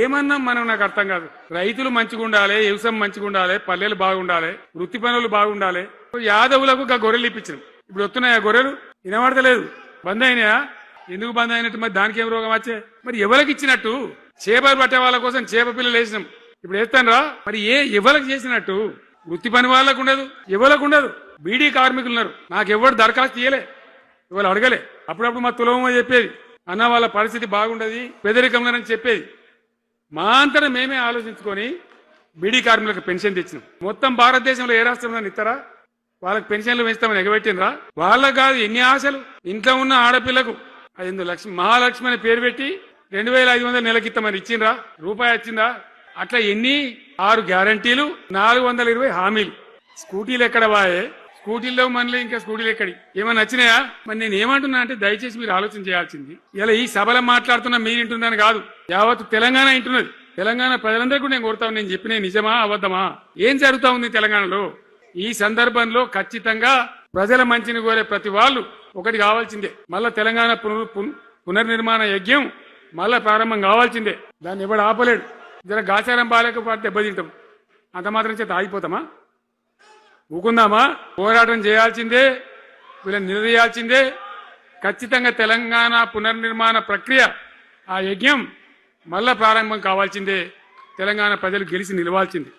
ఏమన్నా మనం నాకు అర్థం కాదు. రైతులు మంచిగా ఉండాలి, వ్యవసాయం మంచిగా ఉండాలి, పల్లెలు బాగుండాలి, వృత్తి పనులు బాగుండాలి. యాదవులకు గొర్రెలు ఇప్పించారు. ఇప్పుడు వస్తున్నాయా గొర్రెలు? వినబడతలేదు. బంద్ అయినాయా? ఎందుకు బంద్ అయినట్టు? మరి దానికి ఏం రోగం వచ్చే? మరి ఎవరికి ఇచ్చినట్టు? చేపలు పట్టే వాళ్ళ కోసం చేప పిల్లలు వేసినాం, ఇప్పుడు వేస్తానరా? మరి ఎవరికి చేసినట్టు? వృత్తి పని వాళ్ళకు ఉండదు, ఎవరికి ఉండదు. బీడీ కార్మికులు ఉన్నారు, నాకు ఎవరు దరఖాస్తు ఇయ్యలే, ఇవాళ అడగలే. అప్పుడప్పుడు మా తులమ చెప్పేది, అన్న వాళ్ళ పరిస్థితి బాగుండదు, పేదరికంలోనని చెప్పేది. మా అంతటా మేమే ఆలోచించుకొని బీడీ కార్మికులకు పెన్షన్ తెచ్చినాం. మొత్తం భారతదేశంలో ఏ రాష్ట్రంలో ఇస్తారా? వాళ్ళకి పెన్షన్లు పెంచుతామని ఎగబెట్టినరా? వాళ్ళకు కాదు ఎన్ని ఆశలు. ఇంట్లో ఉన్న ఆడపిల్లకు 5 లక్షలు మహాలక్ష్మి అని పేరు పెట్టి 2500 నెలకిస్తామని ఇచ్చిండ్రా? రూపాయి వచ్చిందా? అట్లా ఎన్ని 6 గ్యారంటీలు, 420 హామీలు. స్కూటీలు ఎక్కడ వాయే? స్కూటీల్లో మనలో ఇంకా స్కూటీలు ఎక్కడి? ఏమన్నా నచ్చినాయా? మరి నేను ఏమంటున్నా అంటే దయచేసి మీరు ఆలోచన చేయాల్సింది, ఇలా ఈ సభలో మాట్లాడుతున్నా మీరు వింటున్నాను కాదు, యావత్ తెలంగాణ వింటున్నది. తెలంగాణ ప్రజలందరికీ నేను కోరుతాను, నేను చెప్పిన నిజమా అబద్ధమా, ఏం జరుగుతా ఉంది తెలంగాణలో? ఈ సందర్భంలో ఖచ్చితంగా ప్రజల మంచిని కోరే ప్రతి వాళ్ళు ఒకటి కావాల్సిందే, మళ్ళా తెలంగాణ పునర్నిర్మాణ యజ్ఞం మళ్ళా ప్రారంభం కావాల్సిందే. దాన్ని ఎవడు ఆపలేడు. జర గాచారం బాలేకపోతే దెబ్బతింటాం, అంత మాత్రం చేత ఆగిపోతామా? ఊకుందామా? పోరాటం చేయాల్సిందే, వీళ్ళని నిలదీయాల్సిందే. ఖచ్చితంగా తెలంగాణ పునర్నిర్మాణ ప్రక్రియ, ఆ యజ్ఞం మళ్ళా ప్రారంభం కావాల్సిందే. తెలంగాణ ప్రజలు గెలిచి నిలవాల్సిందే.